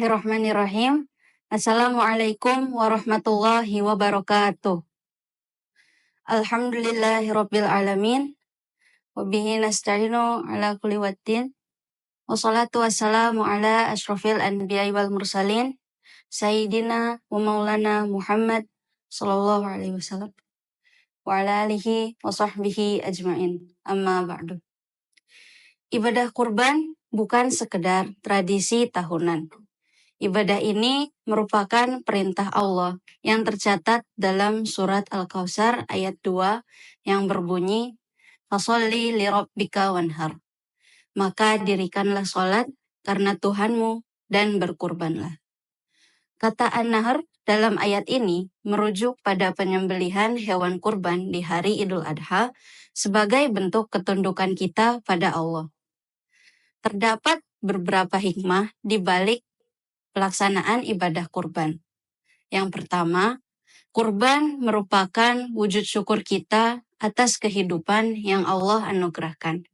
Bismillahirrahmanirrahim. Assalamualaikum warahmatullahi wabarakatuh. Alhamdulillahirabbil alamin. Wabihi nasta'inu ala kulli waddin. Wassalatu wassalamu ala asyrafil anbiya'i wal mursalin. Sayyidina wa maulana Muhammad sallallahu alaihi wasallam. Wa ala alihi wa sahbihi ajma'in. Amma ba'du. Ibadah kurban bukan sekedar tradisi tahunan. Ibadah ini merupakan perintah Allah yang tercatat dalam surat Al-Kautsar ayat 2 yang berbunyi, Fasholli lirabbika wanhar. Maka dirikanlah sholat karena Tuhanmu dan berkurbanlah. Kata an-nahr dalam ayat ini merujuk pada penyembelihan hewan kurban di hari Idul Adha sebagai bentuk ketundukan kita pada Allah. Terdapat beberapa hikmah di balik pelaksanaan ibadah kurban. Yang pertama, kurban merupakan wujud syukur kita atas kehidupan yang Allah anugerahkan.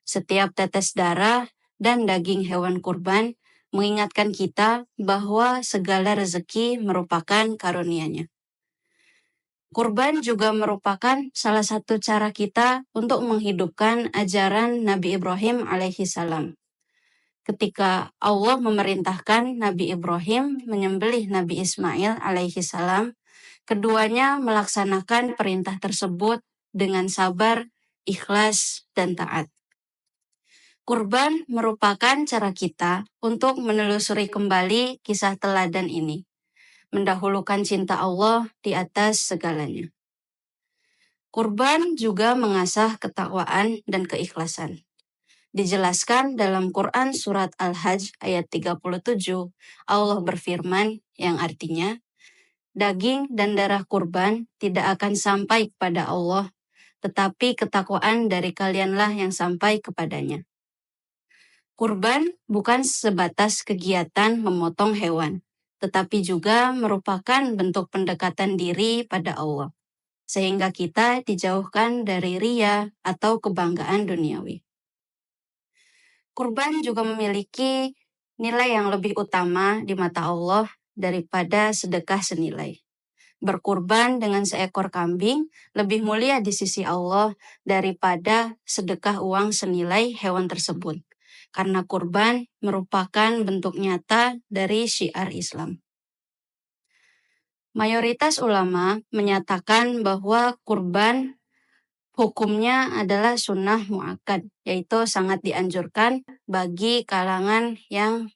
Setiap tetes darah dan daging hewan kurban mengingatkan kita bahwa segala rezeki merupakan karunia-Nya. Kurban juga merupakan salah satu cara kita untuk menghidupkan ajaran Nabi Ibrahim alaihissalam. Ketika Allah memerintahkan Nabi Ibrahim menyembelih Nabi Ismail alaihissalam, keduanya melaksanakan perintah tersebut dengan sabar, ikhlas, dan taat. Kurban merupakan cara kita untuk menelusuri kembali kisah teladan ini, mendahulukan cinta Allah di atas segalanya. Kurban juga mengasah ketakwaan dan keikhlasan. Dijelaskan dalam Quran surat Al-Hajj ayat 37, Allah berfirman yang artinya, daging dan darah kurban tidak akan sampai kepada Allah, tetapi ketakwaan dari kalianlah yang sampai kepadanya. Kurban bukan sebatas kegiatan memotong hewan, tetapi juga merupakan bentuk pendekatan diri pada Allah, sehingga kita dijauhkan dari riya atau kebanggaan duniawi. Kurban juga memiliki nilai yang lebih utama di mata Allah daripada sedekah senilai. Berkurban dengan seekor kambing lebih mulia di sisi Allah daripada sedekah uang senilai hewan tersebut. Karena kurban merupakan bentuk nyata dari syiar Islam. Mayoritas ulama menyatakan bahwa kurban hukumnya adalah sunnah mu'akkad, yaitu sangat dianjurkan bagi kalangan yang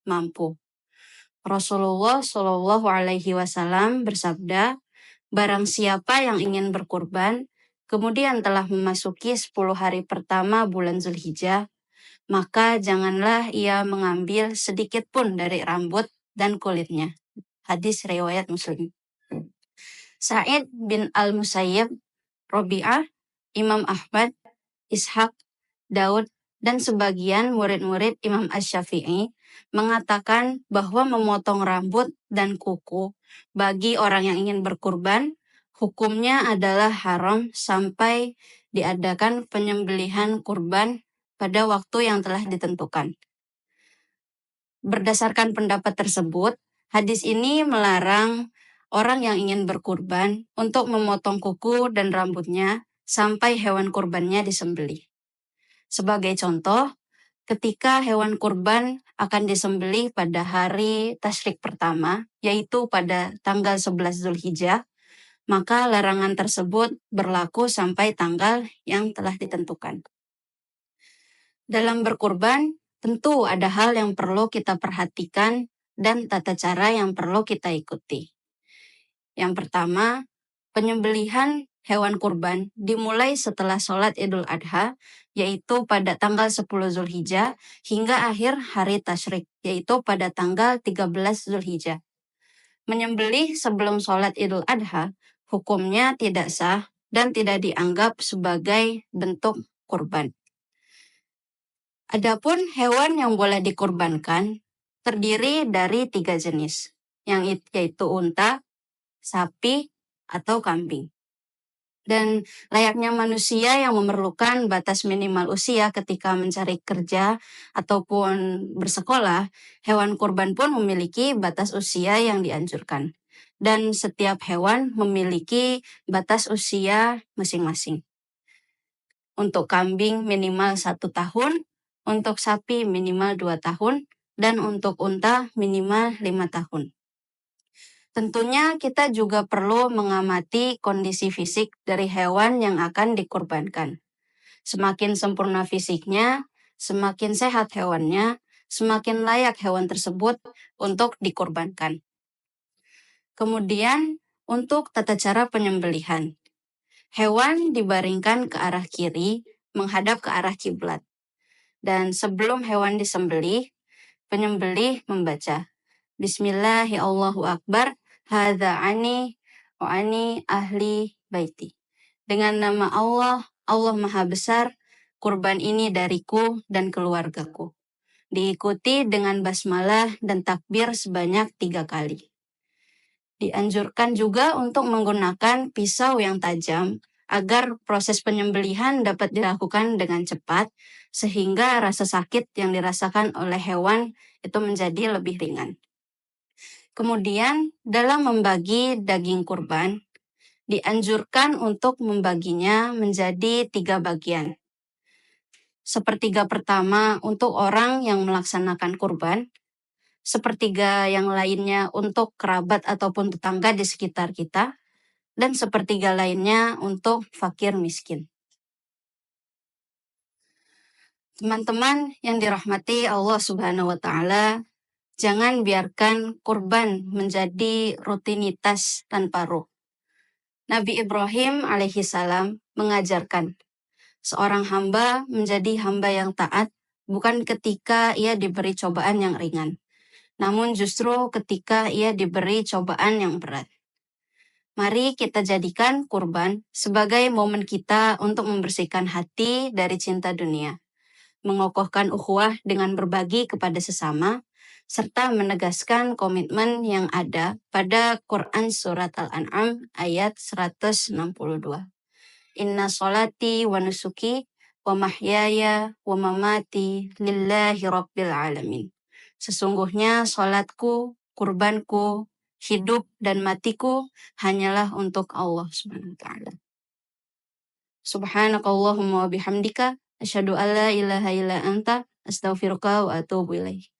mampu. Rasulullah Shallallahu Alaihi Wasallam bersabda, barang siapa yang ingin berkurban, kemudian telah memasuki 10 hari pertama bulan Zulhijjah, maka janganlah ia mengambil sedikit pun dari rambut dan kulitnya. Hadis riwayat Muslim. Sa'id bin al-Musayyib, Robi'ah, Imam Ahmad, Ishaq, Daud, dan sebagian murid-murid Imam Asy-Syafi'i mengatakan bahwa memotong rambut dan kuku bagi orang yang ingin berkurban, hukumnya adalah haram sampai diadakan penyembelihan kurban pada waktu yang telah ditentukan. Berdasarkan pendapat tersebut, hadis ini melarang orang yang ingin berkurban untuk memotong kuku dan rambutnya sampai hewan kurbannya disembelih. Sebagai contoh, ketika hewan kurban akan disembelih pada hari tasyrik pertama, yaitu pada tanggal 11 Zulhijjah, maka larangan tersebut berlaku sampai tanggal yang telah ditentukan. Dalam berkurban, tentu ada hal yang perlu kita perhatikan dan tata cara yang perlu kita ikuti. Yang pertama, penyembelihan hewan kurban dimulai setelah sholat Idul Adha, yaitu pada tanggal 10 Zulhijjah hingga akhir hari tasyrik, yaitu pada tanggal 13 Zulhijjah. Menyembelih sebelum sholat Idul Adha, hukumnya tidak sah dan tidak dianggap sebagai bentuk kurban. Adapun hewan yang boleh dikurbankan terdiri dari 3 jenis, yaitu unta, sapi, atau kambing. Dan layaknya manusia yang memerlukan batas minimal usia ketika mencari kerja ataupun bersekolah, hewan kurban pun memiliki batas usia yang dianjurkan. Dan setiap hewan memiliki batas usia masing-masing. Untuk kambing minimal 1 tahun, untuk sapi minimal 2 tahun, dan untuk unta minimal 5 tahun. Tentunya kita juga perlu mengamati kondisi fisik dari hewan yang akan dikorbankan. Semakin sempurna fisiknya, semakin sehat hewannya, semakin layak hewan tersebut untuk dikorbankan. Kemudian, untuk tata cara penyembelihan. Hewan dibaringkan ke arah kiri, menghadap ke arah kiblat. Dan sebelum hewan disembelih, penyembelih membaca, Bismillahirrahmanirrahim, hadza ani wa ani ahli baiti. Dengan nama Allah, Allah Maha Besar, kurban ini dariku dan keluargaku. Diikuti dengan basmalah dan takbir sebanyak 3 kali. Dianjurkan juga untuk menggunakan pisau yang tajam agar proses penyembelihan dapat dilakukan dengan cepat sehingga rasa sakit yang dirasakan oleh hewan itu menjadi lebih ringan. Kemudian dalam membagi daging kurban, dianjurkan untuk membaginya menjadi 3 bagian. Sepertiga pertama untuk orang yang melaksanakan kurban, sepertiga yang lainnya untuk kerabat ataupun tetangga di sekitar kita, dan sepertiga lainnya untuk fakir miskin. Teman-teman yang dirahmati Allah Subhanahu wa Ta'ala, jangan biarkan kurban menjadi rutinitas tanpa ruh. Nabi Ibrahim alaihissalam mengajarkan seorang hamba menjadi hamba yang taat bukan ketika ia diberi cobaan yang ringan, namun justru ketika ia diberi cobaan yang berat. Mari kita jadikan kurban sebagai momen kita untuk membersihkan hati dari cinta dunia, mengokohkan ukhuwah dengan berbagi kepada sesama, serta menegaskan komitmen yang ada pada Quran Surat Al-An'am ayat 162. Inna sholati wa nusuki wa mahyaya wa mamati lillahi rabbil alamin. Sesungguhnya sholatku, kurbanku, hidup dan matiku hanyalah untuk Allah Subhanahu wa Ta'ala. Subhanakallahumma wa bihamdika asyhadu an la ilaha illa anta astaghfiruka wa atubu ilaik.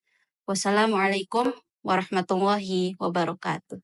Wassalamualaikum warahmatullahi wabarakatuh.